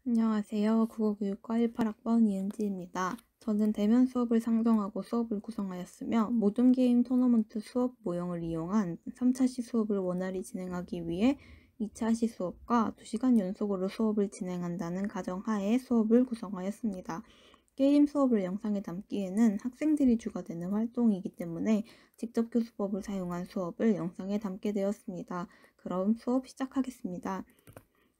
안녕하세요. 국어교육과 18학번 이은지입니다. 저는 대면 수업을 상정하고 수업을 구성하였으며 모든 게임 토너먼트 수업 모형을 이용한 3차 시 수업을 원활히 진행하기 위해 2차 시 수업과 2시간 연속으로 수업을 진행한다는 가정하에 수업을 구성하였습니다. 게임 수업을 영상에 담기에는 학생들이 주가 되는 활동이기 때문에 직접 교수법을 사용한 수업을 영상에 담게 되었습니다. 그럼 수업 시작하겠습니다.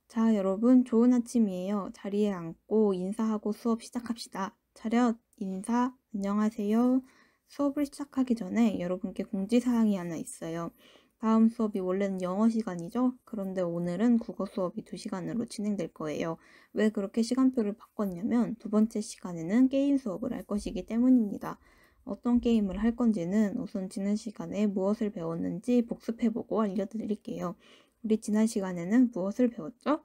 자, 여러분, 좋은 아침이에요. 자리에 앉고 인사하고 수업 시작합시다. 차렷, 인사, 안녕하세요. 수업을 시작하기 전에 여러분께 공지사항이 하나 있어요. 다음 수업이 원래는 영어 시간이죠? 그런데 오늘은 국어 수업이 2시간으로 진행될 거예요. 왜 그렇게 시간표를 바꿨냐면 두 번째 시간에는 게임 수업을 할 것이기 때문입니다. 어떤 게임을 할 건지는 우선 지난 시간에 무엇을 배웠는지 복습해보고 알려드릴게요. 우리 지난 시간에는 무엇을 배웠죠?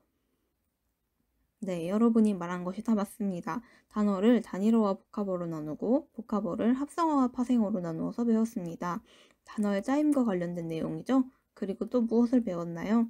네, 여러분이 말한 것이 다 맞습니다. 단어를 단일어와 복합어로 나누고 복합어를 합성어와 파생어로 나누어서 배웠습니다. 단어의 짜임과 관련된 내용이죠? 그리고 또 무엇을 배웠나요?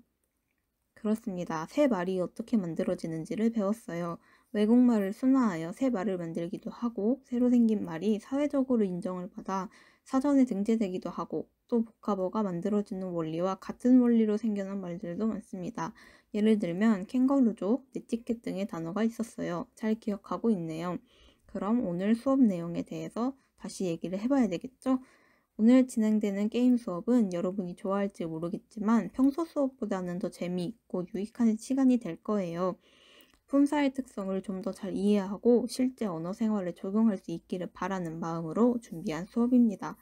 그렇습니다. 새 말이 어떻게 만들어지는지를 배웠어요. 외국말을 순화하여 새 말을 만들기도 하고 새로 생긴 말이 사회적으로 인정을 받아 사전에 등재되기도 하고 또 복합어가 만들어지는 원리와 같은 원리로 생겨난 말들도 많습니다. 예를 들면 캥거루족, 네티켓 등의 단어가 있었어요. 잘 기억하고 있네요. 그럼 오늘 수업 내용에 대해서 다시 얘기를 해봐야 되겠죠? 오늘 진행되는 게임 수업은 여러분이 좋아할지 모르겠지만 평소 수업보다는 더 재미있고 유익한 시간이 될 거예요. 품사의 특성을 좀 더 잘 이해하고 실제 언어 생활에 적용할 수 있기를 바라는 마음으로 준비한 수업입니다.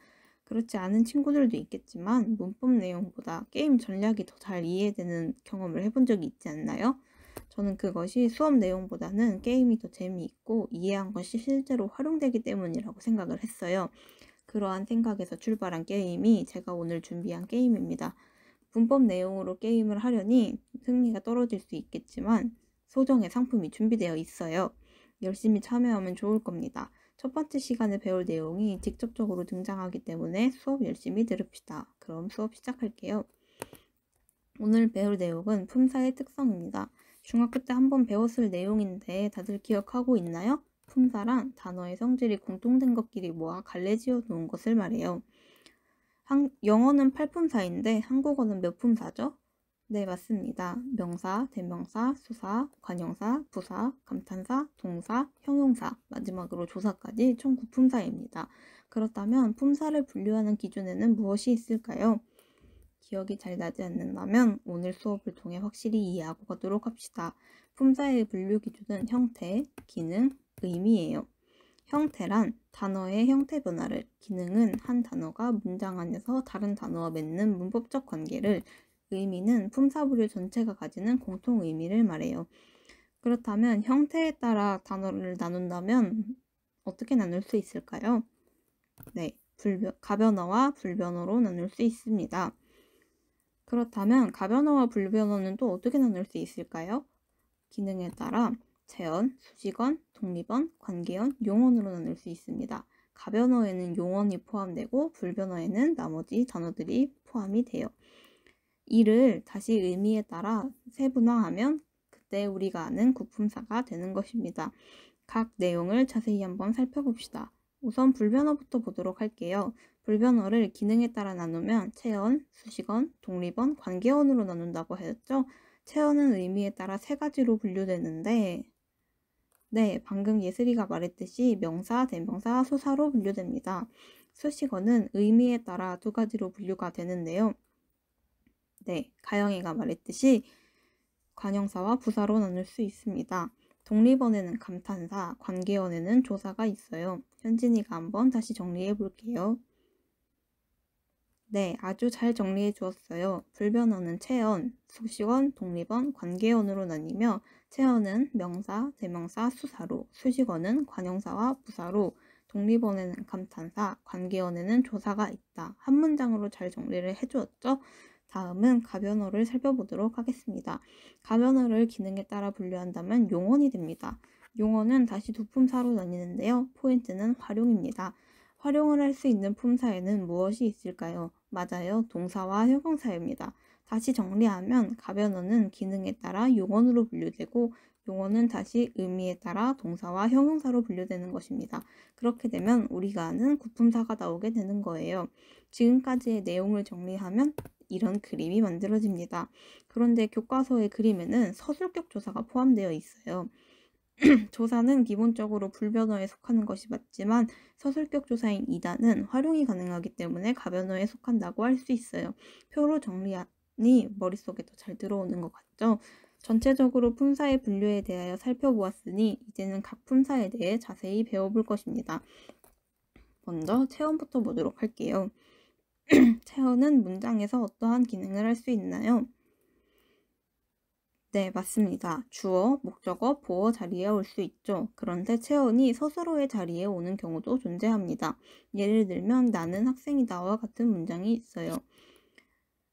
그렇지 않은 친구들도 있겠지만 문법 내용보다 게임 전략이 더 잘 이해되는 경험을 해본 적이 있지 않나요? 저는 그것이 수업 내용보다는 게임이 더 재미있고 이해한 것이 실제로 활용되기 때문이라고 생각을 했어요. 그러한 생각에서 출발한 게임이 제가 오늘 준비한 게임입니다. 문법 내용으로 게임을 하려니 흥미가 떨어질 수 있겠지만 소정의 상품이 준비되어 있어요. 열심히 참여하면 좋을 겁니다. 첫 번째 시간에 배울 내용이 직접적으로 등장하기 때문에 수업 열심히 들읍시다. 그럼 수업 시작할게요. 오늘 배울 내용은 품사의 특성입니다. 중학교 때 한번 배웠을 내용인데 다들 기억하고 있나요? 품사란 단어의 성질이 공통된 것끼리 모아 갈래지어 놓은 것을 말해요. 영어는 8품사인데 한국어는 몇 품사죠? 네, 맞습니다. 명사, 대명사, 수사, 관형사, 부사, 감탄사, 동사, 형용사, 마지막으로 조사까지 총 9품사입니다. 그렇다면 품사를 분류하는 기준에는 무엇이 있을까요? 기억이 잘 나지 않는다면 오늘 수업을 통해 확실히 이해하고 가도록 합시다. 품사의 분류 기준은 형태, 기능, 의미예요. 형태란 단어의 형태 변화를, 기능은 한 단어가 문장 안에서 다른 단어와 맺는 문법적 관계를, 의미는 품사 분류 전체가 가지는 공통 의미를 말해요. 그렇다면 형태에 따라 단어를 나눈다면 어떻게 나눌 수 있을까요? 네, 가변어와 불변어로 나눌 수 있습니다. 그렇다면 가변어와 불변어는 또 어떻게 나눌 수 있을까요? 기능에 따라 체언, 수식언, 독립언, 관계언, 용언으로 나눌 수 있습니다. 가변어에는 용언이 포함되고 불변어에는 나머지 단어들이 포함이 돼요. 이를 다시 의미에 따라 세분화하면 그때 우리가 아는 구품사가 되는 것입니다. 각 내용을 자세히 한번 살펴봅시다. 우선 불변어부터 보도록 할게요. 불변어를 기능에 따라 나누면 체언, 수식언, 독립언, 관계언으로 나눈다고 했죠. 체언은 의미에 따라 세 가지로 분류되는데 네, 방금 예슬이가 말했듯이 명사, 대명사, 수사로 분류됩니다. 수식어는 의미에 따라 두 가지로 분류가 되는데요. 네, 가영이가 말했듯이 관형사와 부사로 나눌 수 있습니다. 독립언에는 감탄사, 관계언에는 조사가 있어요. 현진이가 한번 다시 정리해 볼게요. 네, 아주 잘 정리해 주었어요. 불변어는 체언, 수식언, 독립언, 관계언으로 나뉘며 체언은 명사, 대명사, 수사로, 수식어는 관형사와 부사로, 독립언에는 감탄사, 관계언에는 조사가 있다. 한 문장으로 잘 정리를 해주었죠? 다음은 가변어를 살펴보도록 하겠습니다. 가변어를 기능에 따라 분류한다면 용언이 됩니다. 용언은 다시 두 품사로 나뉘는데요. 포인트는 활용입니다. 활용을 할 수 있는 품사에는 무엇이 있을까요? 맞아요. 동사와 형용사입니다. 다시 정리하면 가변어는 기능에 따라 용언으로 분류되고 용언은 다시 의미에 따라 동사와 형용사로 분류되는 것입니다. 그렇게 되면 우리가 아는 구품사가 나오게 되는 거예요. 지금까지의 내용을 정리하면 이런 그림이 만들어집니다. 그런데 교과서의 그림에는 서술격 조사가 포함되어 있어요. 조사는 기본적으로 불변어에 속하는 것이 맞지만 서술격 조사인 이단은 활용이 가능하기 때문에 가변어에 속한다고 할 수 있어요. 표로 정리하니 머릿속에 더 잘 들어오는 것 같죠? 전체적으로 품사의 분류에 대하여 살펴보았으니 이제는 각 품사에 대해 자세히 배워볼 것입니다. 먼저 체언부터 보도록 할게요. 체언은 문장에서 어떠한 기능을 할 수 있나요? 네, 맞습니다. 주어, 목적어, 보어 자리에 올 수 있죠. 그런데 체언이 서술어의 자리에 오는 경우도 존재합니다. 예를 들면 나는 학생이다와 같은 문장이 있어요.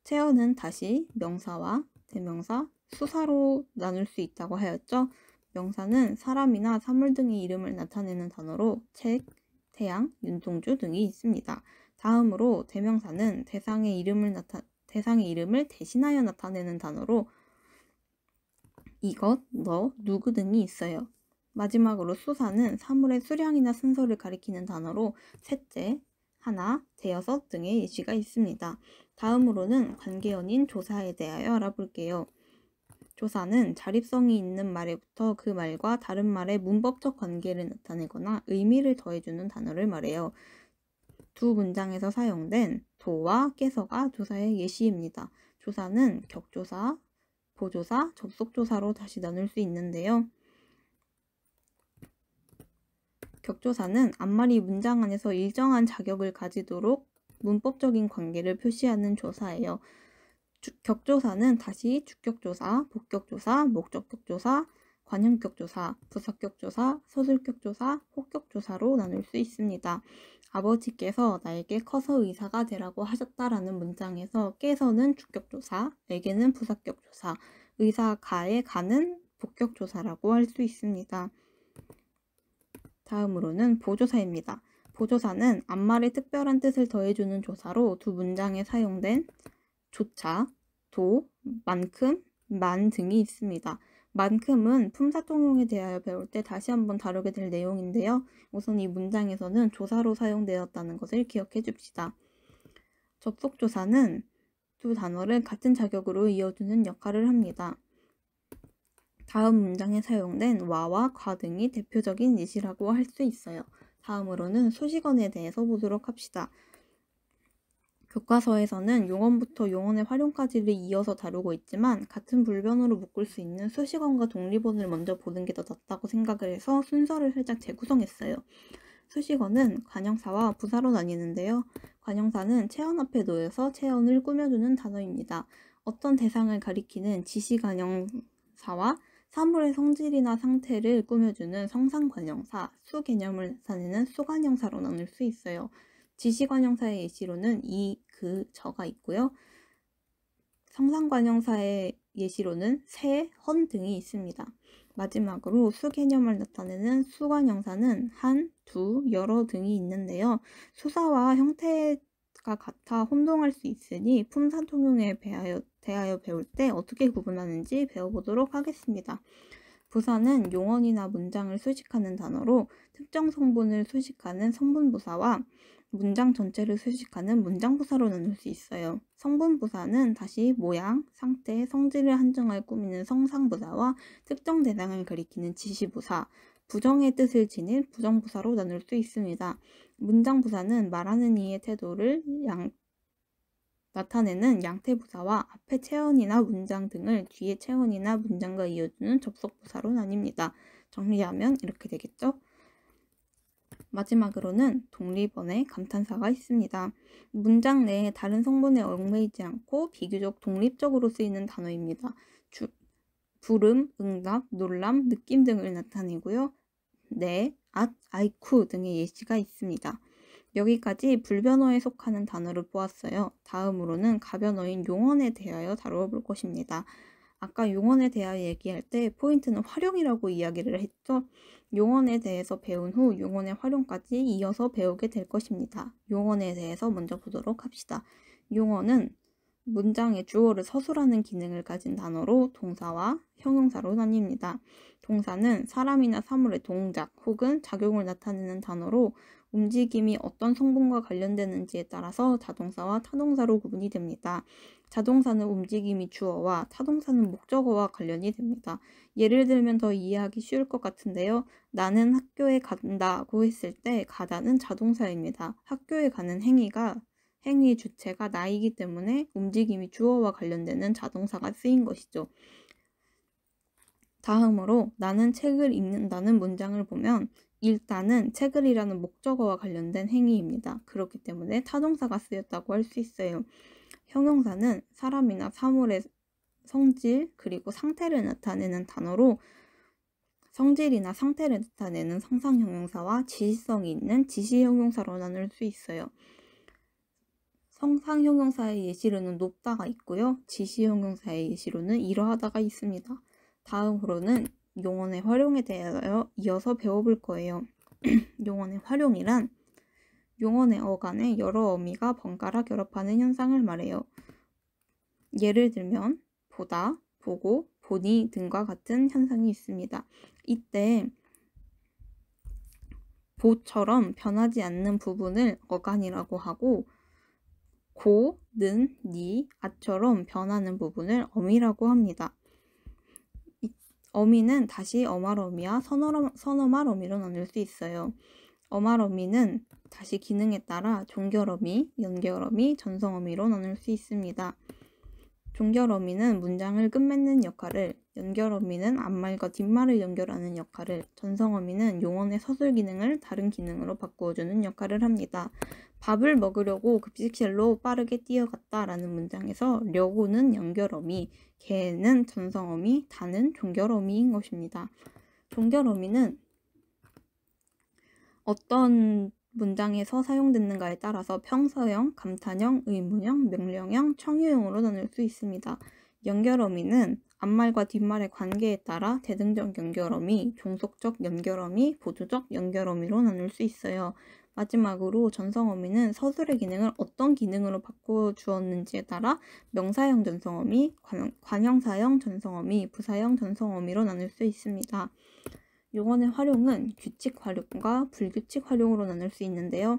체언은 다시 명사와 대명사, 수사로 나눌 수 있다고 하였죠. 명사는 사람이나 사물 등의 이름을 나타내는 단어로 책, 태양, 윤동주 등이 있습니다. 다음으로 대명사는 대상의 이름을 대신하여 나타내는 단어로 이것, 너, 누구 등이 있어요. 마지막으로 수사는 사물의 수량이나 순서를 가리키는 단어로 셋째, 하나, 대여섯 등의 예시가 있습니다. 다음으로는 관계어인 조사에 대하여 알아볼게요. 조사는 자립성이 있는 말에부터 그 말과 다른 말의 문법적 관계를 나타내거나 의미를 더해주는 단어를 말해요. 두 문장에서 사용된 도와 깨서가 조사의 예시입니다. 조사는 격조사, 보조사, 접속조사로 다시 나눌 수 있는데요. 격조사는 앞말이 문장 안에서 일정한 자격을 가지도록 문법적인 관계를 표시하는 조사예요. 격조사는 다시 주격조사, 복격조사, 목적격조사, 관형격조사, 부사격조사, 서술격조사, 혹격조사로 나눌 수 있습니다. 아버지께서 나에게 커서 의사가 되라고 하셨다라는 문장에서 깨서는 주격조사, 에게는 부사격조사, 의사가의 가는 복격조사라고 할 수 있습니다. 다음으로는 보조사입니다. 보조사는 앞말에 특별한 뜻을 더해주는 조사로 두 문장에 사용된 조차, 도, 만큼, 만 등이 있습니다. 만큼은 품사통용에 대하여 배울 때 다시 한번 다루게 될 내용인데요. 우선 이 문장에서는 조사로 사용되었다는 것을 기억해 줍시다. 접속조사는 두 단어를 같은 자격으로 이어주는 역할을 합니다. 다음 문장에 사용된 와와 과 등이 대표적인 예시라고 할 수 있어요. 다음으로는 수식어에 대해서 보도록 합시다. 교과서에서는 용언부터 용언의 활용까지를 이어서 다루고 있지만 같은 불변으로 묶을 수 있는 수식어과 독립어를 먼저 보는 게 더 낫다고 생각을 해서 순서를 살짝 재구성했어요. 수식어는 관형사와 부사로 나뉘는데요. 관형사는 체언 앞에 놓여서 체언을 꾸며주는 단어입니다. 어떤 대상을 가리키는 지시관형사와 사물의 성질이나 상태를 꾸며주는 성상관형사, 수개념을 나타내는 수관형사로 나눌 수 있어요. 지시관형사의 예시로는 이, 그, 저가 있고요. 성상관형사의 예시로는 새, 헌 등이 있습니다. 마지막으로 수개념을 나타내는 수관형사는 한, 두, 여러 등이 있는데요. 수사와 형태가 같아 혼동할 수 있으니 품사통용에 대하여 배울 때 어떻게 구분하는지 배워보도록 하겠습니다. 부사는 용언이나 문장을 수식하는 단어로 특정 성분을 수식하는 성분부사와 문장 전체를 수식하는 문장부사로 나눌 수 있어요. 성분부사는 다시 모양, 상태, 성질을 한정할 꾸미는 성상부사와 특정 대상을 가리키는 지시부사, 부정의 뜻을 지닌 부정부사로 나눌 수 있습니다. 문장부사는 말하는 이의 태도를 나타내는 양태부사와 앞에 체언이나 문장 등을 뒤에 체언이나 문장과 이어주는 접속부사로 나뉩니다. 정리하면 이렇게 되겠죠? 마지막으로는 독립어의 감탄사가 있습니다. 문장 내에 다른 성분에 얽매이지 않고 비교적 독립적으로 쓰이는 단어입니다. 부름, 응답, 놀람, 느낌 등을 나타내고요. 네, 아이쿠 등의 예시가 있습니다. 여기까지 불변어에 속하는 단어를 보았어요. 다음으로는 가변어인 용언에 대하여 다뤄볼 것입니다. 아까 용언에 대하여 얘기할 때 포인트는 활용이라고 이야기를 했죠. 용언에 대해서 배운 후 용언의 활용까지 이어서 배우게 될 것입니다. 용언에 대해서 먼저 보도록 합시다. 용언은 문장의 주어를 서술하는 기능을 가진 단어로 동사와 형용사로 나뉩니다. 동사는 사람이나 사물의 동작 혹은 작용을 나타내는 단어로 움직임이 어떤 성분과 관련되는지에 따라서 자동사와 타동사로 구분이 됩니다. 자동사는 움직임이 주어와 타동사는 목적어와 관련이 됩니다. 예를 들면 더 이해하기 쉬울 것 같은데요. 나는 학교에 간다고 했을 때 가다는 자동사입니다. 학교에 가는 행위의 주체가 나이기 때문에 움직임이 주어와 관련되는 자동사가 쓰인 것이죠. 다음으로 나는 책을 읽는다는 문장을 보면 읽다는 책을이라는 목적어와 관련된 행위입니다. 그렇기 때문에 타동사가 쓰였다고 할 수 있어요. 형용사는 사람이나 사물의 성질 그리고 상태를 나타내는 단어로 성질이나 상태를 나타내는 상상형용사와 지시성이 있는 지시형용사로 나눌 수 있어요. 성상형용사의 예시로는 높다가 있고요. 지시형용사의 예시로는 이러하다가 있습니다. 다음으로는 용언의 활용에 대하여 이어서 배워볼 거예요. 용언의 활용이란 용언의 어간에 여러 어미가 번갈아 결합하는 현상을 말해요. 예를 들면 보다, 보고, 보니 등과 같은 현상이 있습니다. 이때 보처럼 변하지 않는 부분을 어간이라고 하고 고, 는, 니, 아처럼 변하는 부분을 어미라고 합니다. 어미는 다시 어말어미와 선어말어미로 나눌 수 있어요. 어말어미는 다시 기능에 따라 종결어미, 연결어미, 전성어미로 나눌 수 있습니다. 종결어미는 문장을 끝맺는 역할을, 연결어미는 앞말과 뒷말을 연결하는 역할을, 전성어미는 용언의 서술 기능을 다른 기능으로 바꾸어주는 역할을 합니다. 밥을 먹으려고 급식실로 빠르게 뛰어갔다 라는 문장에서 려고는 연결어미, 개는 전성어미, 다는 종결어미인 것입니다. 종결어미는 어떤 문장에서 사용됐는가에 따라서 평서형, 감탄형, 의문형, 명령형, 청유형으로 나눌 수 있습니다. 연결어미는 앞말과 뒷말의 관계에 따라 대등적 연결어미, 종속적 연결어미, 보조적 연결어미로 나눌 수 있어요. 마지막으로 전성어미는 서술의 기능을 어떤 기능으로 바꾸어 주었는지에 따라 명사형 전성어미, 관형사형 전성어미, 부사형 전성어미로 나눌 수 있습니다. 용언의 활용은 규칙 활용과 불규칙 활용으로 나눌 수 있는데요.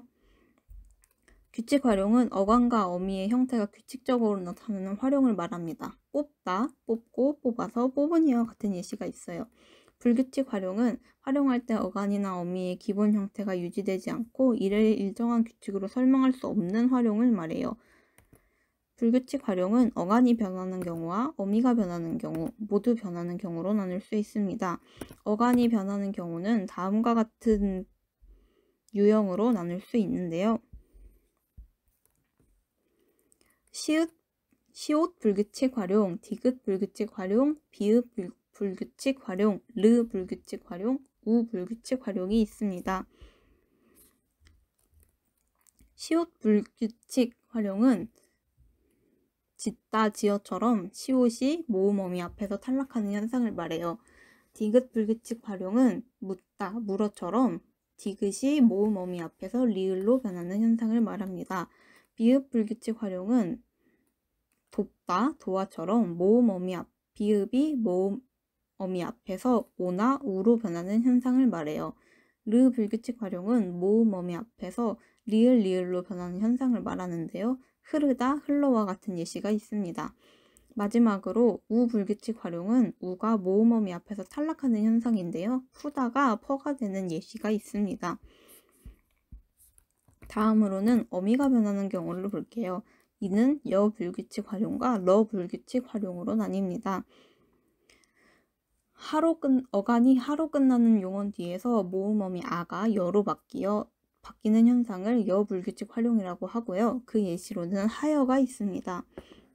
규칙 활용은 어간과 어미의 형태가 규칙적으로 나타나는 활용을 말합니다. 뽑다, 뽑고, 뽑아서, 뽑으니와 같은 예시가 있어요. 불규칙 활용은 활용할 때 어간이나 어미의 기본 형태가 유지되지 않고 이를 일정한 규칙으로 설명할 수 없는 활용을 말해요. 불규칙 활용은 어간이 변하는 경우와 어미가 변하는 경우, 모두 변하는 경우로 나눌 수 있습니다. 어간이 변하는 경우는 다음과 같은 유형으로 나눌 수 있는데요. 시옷 불규칙 활용, 디귿 불규칙 활용, 비읍 불규칙 활용, 르 불규칙 활용, 우 불규칙 활용이 있습니다. 시옷 불규칙 활용은 짓다, 지어처럼 시옷이 모음 어미 앞에서 탈락하는 현상을 말해요. 디귿 불규칙 활용은 묻다, 물어처럼 디귿이 모음 어미 앞에서 리을로 변하는 현상을 말합니다. 비읍 불규칙 활용은 돕다, 도와처럼 모음 어미 앞, 비읍이 모음 어미 앞에서 오나 우로 변하는 현상을 말해요. 르 불규칙 활용은 모음 어미 앞에서 리을로 변하는 현상을 말하는데요. 흐르다, 흘러와 같은 예시가 있습니다. 마지막으로 우 불규칙 활용은 우가 모음 어미 앞에서 탈락하는 현상인데요. 후다가 퍼가 되는 예시가 있습니다. 다음으로는 어미가 변하는 경우를 볼게요. 이는 여 불규칙 활용과 러 불규칙 활용으로 나뉩니다. 어간이 하로 끝나는 용언 뒤에서 모음어미 아가 여로 바뀌는 현상을 여불규칙 활용이라고 하고요. 그 예시로는 하여가 있습니다.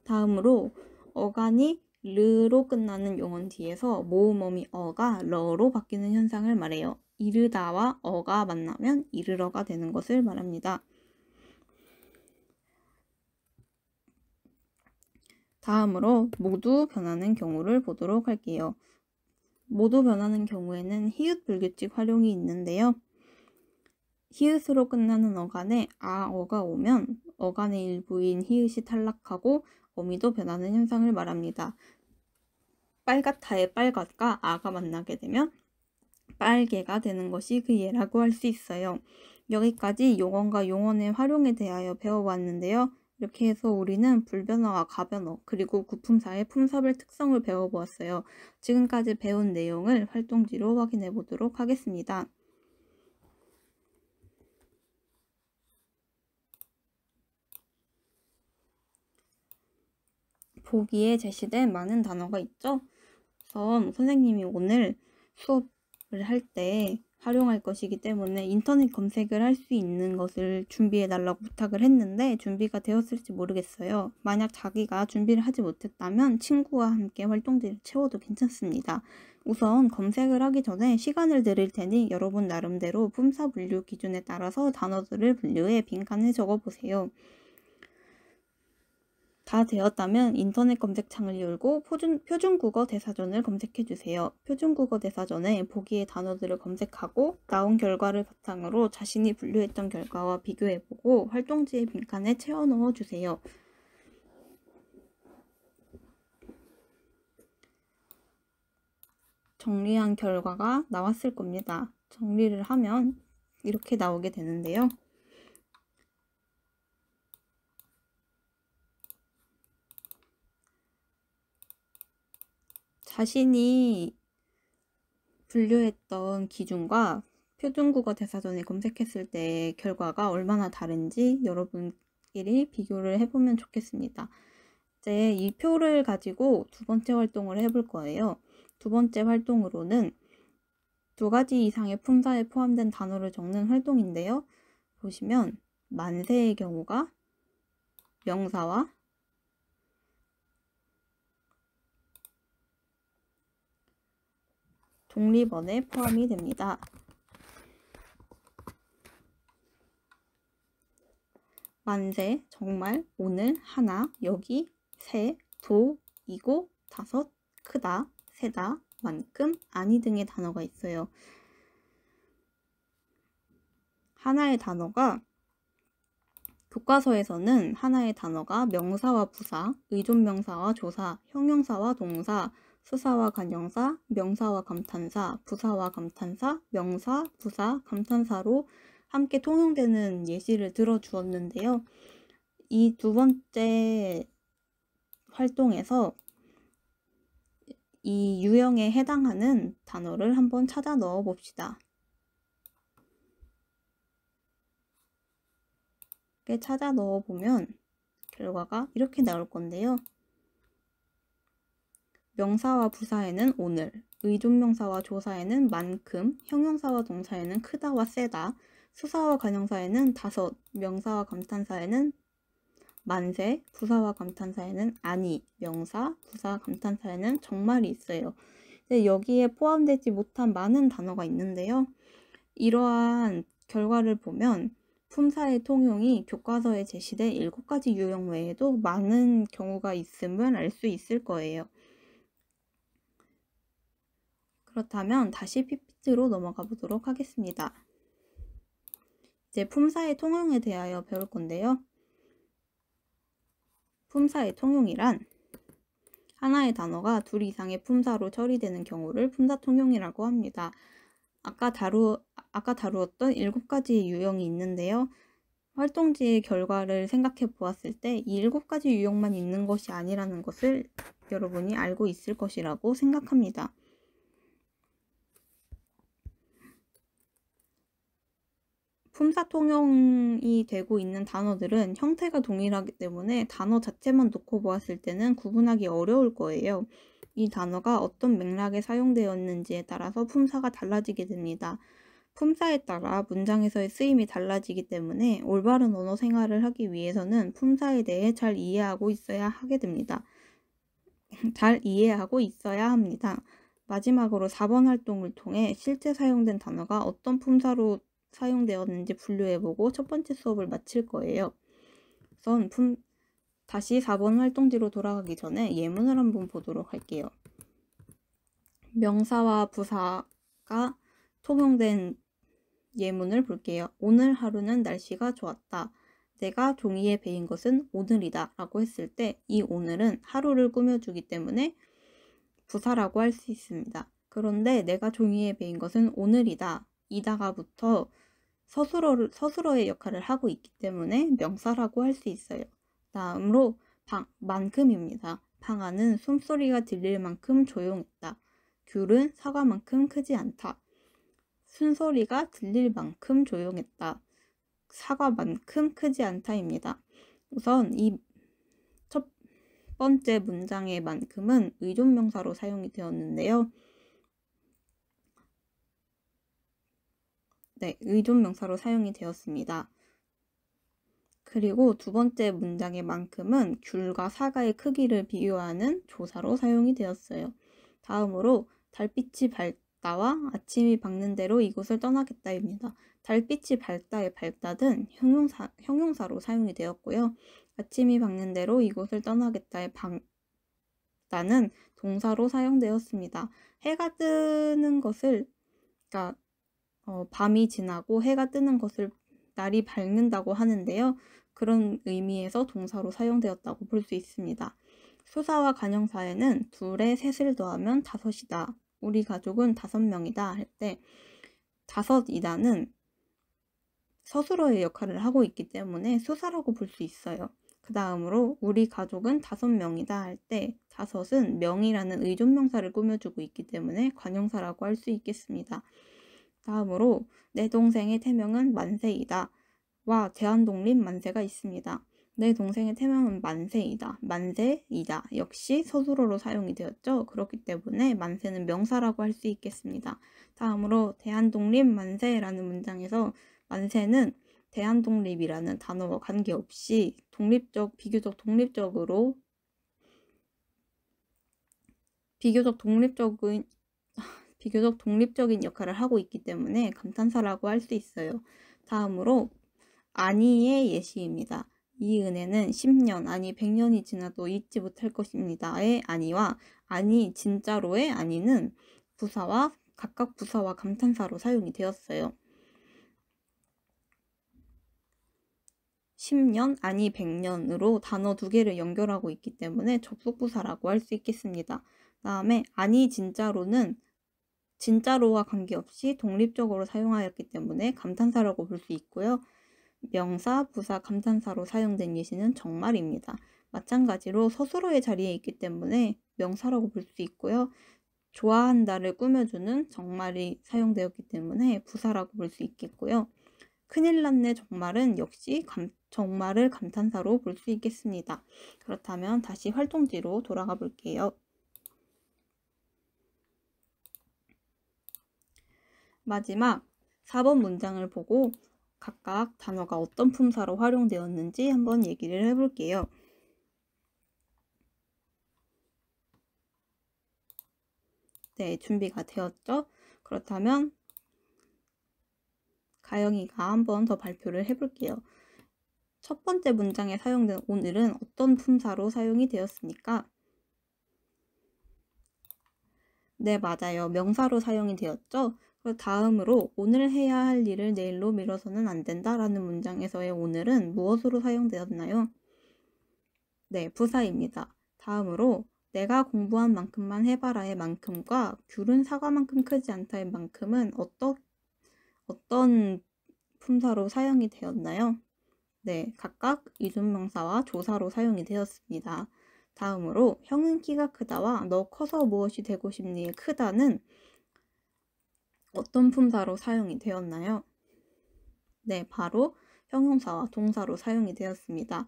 다음으로 어간이 르로 끝나는 용언 뒤에서 모음어미 어가 러로 바뀌는 현상을 말해요. 이르다와 어가 만나면 이르러가 되는 것을 말합니다. 다음으로 모두 변하는 경우를 보도록 할게요. 모두 변하는 경우에는 히읗 불규칙 활용이 있는데요. 히읗으로 끝나는 어간에 어가 오면 어간의 일부인 히읗이 탈락하고 어미도 변하는 현상을 말합니다. 빨갛다의 빨갛과 아가 만나게 되면 빨개가 되는 것이 그 예라고 할 수 있어요. 여기까지 용언과 용언의 활용에 대하여 배워봤는데요. 이렇게 해서 우리는 불변어와 가변어 그리고 구품사의 품사별 특성을 배워보았어요. 지금까지 배운 내용을 활동지로 확인해 보도록 하겠습니다. 보기에 제시된 많은 단어가 있죠? 그래서 선생님이 오늘 수업을 할 때 활용할 것이기 때문에 인터넷 검색을 할 수 있는 것을 준비해 달라고 부탁을 했는데 준비가 되었을지 모르겠어요. 만약 자기가 준비를 하지 못했다면 친구와 함께 활동지를 채워도 괜찮습니다. 우선 검색을 하기 전에 시간을 드릴 테니 여러분 나름대로 품사 분류 기준에 따라서 단어들을 분류해 빈칸에 적어보세요. 다 되었다면 인터넷 검색창을 열고 표준국어 대사전을 검색해주세요. 표준국어 대사전에 보기의 단어들을 검색하고 나온 결과를 바탕으로 자신이 분류했던 결과와 비교해보고 활동지의 빈칸에 채워 넣어주세요. 정리한 결과가 나왔을 겁니다. 정리를 하면 이렇게 나오게 되는데요. 자신이 분류했던 기준과 표준국어 대사전에 검색했을 때 결과가 얼마나 다른지 여러분끼리 비교를 해보면 좋겠습니다. 이제 이 표를 가지고 두 번째 활동을 해볼 거예요. 두 번째 활동으로는 2가지 이상의 품사에 포함된 단어를 적는 활동인데요. 보시면 만세의 경우가 명사와 독립어에 포함이 됩니다. 만세, 정말, 오늘, 하나, 여기, 세, 도, 이고, 다섯, 크다, 세다, 만큼, 아니 등의 단어가 있어요. 하나의 단어가 교과서에서는 하나의 단어가 명사와 부사, 의존명사와 조사, 형용사와 동사, 수사와 관형사, 명사와 감탄사, 부사와 감탄사, 명사, 부사, 감탄사로 함께 통용되는 예시를 들어주었는데요. 이 두 번째 활동에서 이 유형에 해당하는 단어를 한번 찾아 넣어 봅시다. 이렇게 찾아 넣어 보면 결과가 이렇게 나올 건데요. 명사와 부사에는 오늘, 의존명사와 조사에는 만큼, 형용사와 동사에는 크다와 세다, 수사와 관형사에는 다섯, 명사와 감탄사에는 만세, 부사와 감탄사에는 아니, 명사, 부사, 감탄사에는 정말이 있어요. 근데 여기에 포함되지 못한 많은 단어가 있는데요. 이러한 결과를 보면 품사의 통용이 교과서에 제시된 7가지 유형 외에도 많은 경우가 있음을 알 수 있을 거예요. 그렇다면 다시 PPT로 넘어가 보도록 하겠습니다. 이제 품사의 통용에 대하여 배울 건데요. 품사의 통용이란 하나의 단어가 2 이상의 품사로 처리되는 경우를 품사 통용이라고 합니다. 아까 다루었던 7가지 유형이 있는데요. 활동지의 결과를 생각해 보았을 때 이 7가지 유형만 있는 것이 아니라는 것을 여러분이 알고 있을 것이라고 생각합니다. 품사 통용이 되고 있는 단어들은 형태가 동일하기 때문에 단어 자체만 놓고 보았을 때는 구분하기 어려울 거예요. 이 단어가 어떤 맥락에 사용되었는지에 따라서 품사가 달라지게 됩니다. 품사에 따라 문장에서의 쓰임이 달라지기 때문에 올바른 언어 생활을 하기 위해서는 품사에 대해 잘 이해하고 있어야 하게 됩니다. 잘 이해하고 있어야 합니다. 마지막으로 4번 활동을 통해 실제 사용된 단어가 어떤 품사로 사용되었는지 분류해보고 첫 번째 수업을 마칠 거예요. 우선 다시 4번 활동지로 돌아가기 전에 예문을 한번 보도록 할게요. 명사와 부사가 통용된 예문을 볼게요. 오늘 하루는 날씨가 좋았다. 내가 종이에 베인 것은 오늘이다 라고 했을 때 이 오늘은 하루를 꾸며주기 때문에 부사라고 할 수 있습니다. 그런데 내가 종이에 베인 것은 오늘이다. 이다가부터 서술어의 역할을 하고 있기 때문에 명사라고 할 수 있어요. 다음으로 만큼입니다. 방아는 숨소리가 들릴 만큼 조용했다. 귤은 사과만큼 크지 않다. 순소리가 들릴 만큼 조용했다. 사과만큼 크지 않다입니다. 우선 이 첫 번째 문장의 만큼은 의존명사로 사용이 되었는데요. 네, 의존명사로 사용이 되었습니다. 그리고 두 번째 문장의 만큼은 귤과 사과의 크기를 비교하는 조사로 사용이 되었어요. 다음으로 달빛이 밝다와 아침이 밝는 대로 이곳을 떠나겠다입니다. 달빛이 밝다의 밝다는 형용사로 사용이 되었고요. 아침이 밝는 대로 이곳을 떠나겠다의 밝다는 동사로 사용되었습니다. 해가 뜨는 것을, 그러니까 밤이 지나고 해가 뜨는 것을 날이 밝는다고 하는데요. 그런 의미에서 동사로 사용되었다고 볼 수 있습니다. 수사와 관형사에는 둘에 셋을 더하면 다섯이다. 우리 가족은 5명이다 할 때 다섯이다는 서술어의 역할을 하고 있기 때문에 수사라고 볼 수 있어요. 그 다음으로 우리 가족은 5명이다 할 때 다섯은 명이라는 의존명사를 꾸며주고 있기 때문에 관형사라고 할 수 있겠습니다. 다음으로 내 동생의 태명은 만세이다 와 대한독립 만세가 있습니다. 내 동생의 태명은 만세이다. 만세이다. 역시 서술어로 사용이 되었죠. 그렇기 때문에 만세는 명사라고 할 수 있겠습니다. 다음으로 대한독립 만세라는 문장에서 만세는 대한독립이라는 단어와 관계없이 비교적 독립적인 역할을 하고 있기 때문에 감탄사라고 할 수 있어요. 다음으로 아니의 예시입니다. 이 은혜는 10년 아니 100년이 지나도 잊지 못할 것입니다의 아니와 아니 진짜로의 아니는 각각 부사와 감탄사로 사용이 되었어요. 10년 아니 100년으로 단어 2개를 연결하고 있기 때문에 접속부사라고 할 수 있겠습니다. 다음에 아니 진짜로는 진짜로와 관계없이 독립적으로 사용하였기 때문에 감탄사라고 볼 수 있고요. 명사, 부사, 감탄사로 사용된 예시는 정말입니다. 마찬가지로 서술어의 자리에 있기 때문에 명사라고 볼 수 있고요. 좋아한다를 꾸며주는 정말이 사용되었기 때문에 부사라고 볼 수 있겠고요. 큰일 났네 정말은 역시 정말을 감탄사로 볼 수 있겠습니다. 그렇다면 다시 활동지로 돌아가 볼게요. 마지막 4번 문장을 보고 각각 단어가 어떤 품사로 활용되었는지 한번 얘기를 해볼게요. 네, 준비가 되었죠? 그렇다면 가영이가 한번 더 발표를 해볼게요. 첫 번째 문장에 사용된 오늘은 어떤 품사로 사용이 되었습니까? 네, 맞아요. 명사로 사용이 되었죠? 다음으로 오늘 해야 할 일을 내일로 미뤄서는 안 된다라는 문장에서의 오늘은 무엇으로 사용되었나요? 네, 부사입니다. 다음으로 내가 공부한 만큼만 해봐라의 만큼과 귤은 사과만큼 크지 않다의 만큼은 어떤 품사로 사용이 되었나요? 네, 각각 이중명사와 조사로 사용이 되었습니다. 다음으로 형은 키가 크다와 너 커서 무엇이 되고 싶니의 크다는 어떤 품사로 사용이 되었나요? 네, 바로 형용사와 동사로 사용이 되었습니다.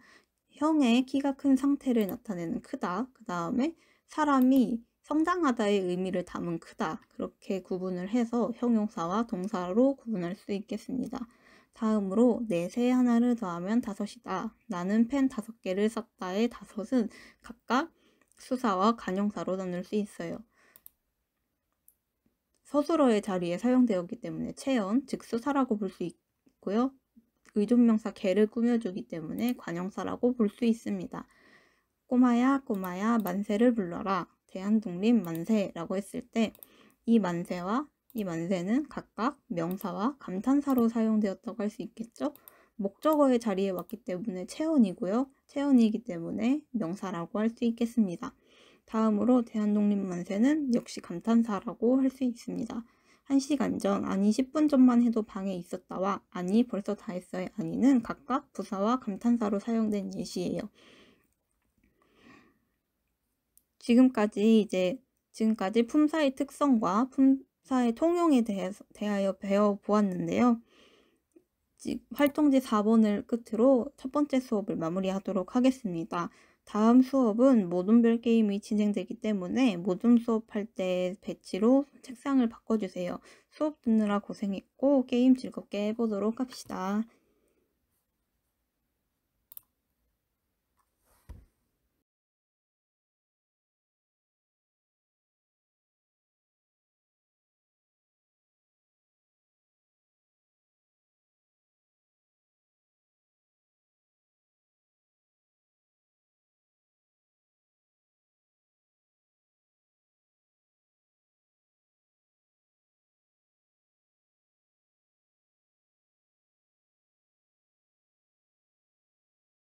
형의 키가 큰 상태를 나타내는 크다, 그 다음에 사람이 성장하다의 의미를 담은 크다, 그렇게 구분을 해서 형용사와 동사로 구분할 수 있겠습니다. 다음으로 넷에 하나를 더하면 5이다. 나는 펜 5개를 샀다의 5은 각각 수사와 관용사로 나눌 수 있어요. 서술어의 자리에 사용되었기 때문에 체연, 즉 수사라고 볼 수 있고요. 의존명사 개를 꾸며주기 때문에 관형사라고 볼 수 있습니다. 꼬마야 꼬마야 만세를 불러라. 대한독립 만세라고 했을 때 이 만세와 이 만세는 각각 명사와 감탄사로 사용되었다고 할 수 있겠죠. 목적어의 자리에 왔기 때문에 체언이고요. 체언이기 때문에 명사라고 할 수 있겠습니다. 다음으로 대한독립만세는 역시 감탄사라고 할 수 있습니다. 1시간 전, 아니 10분 전만 해도 방에 있었다와 아니 벌써 다 했어의 아니는 각각 부사와 감탄사로 사용된 예시예요. 지금까지 품사의 특성과 품사의 통용에 대하여 배워보았는데요. 활동지 4번을 끝으로 첫 번째 수업을 마무리하도록 하겠습니다. 다음 수업은 모둠별 게임이 진행되기 때문에 모둠 수업할 때 배치로 책상을 바꿔주세요. 수업 듣느라 고생했고 게임 즐겁게 해보도록 합시다.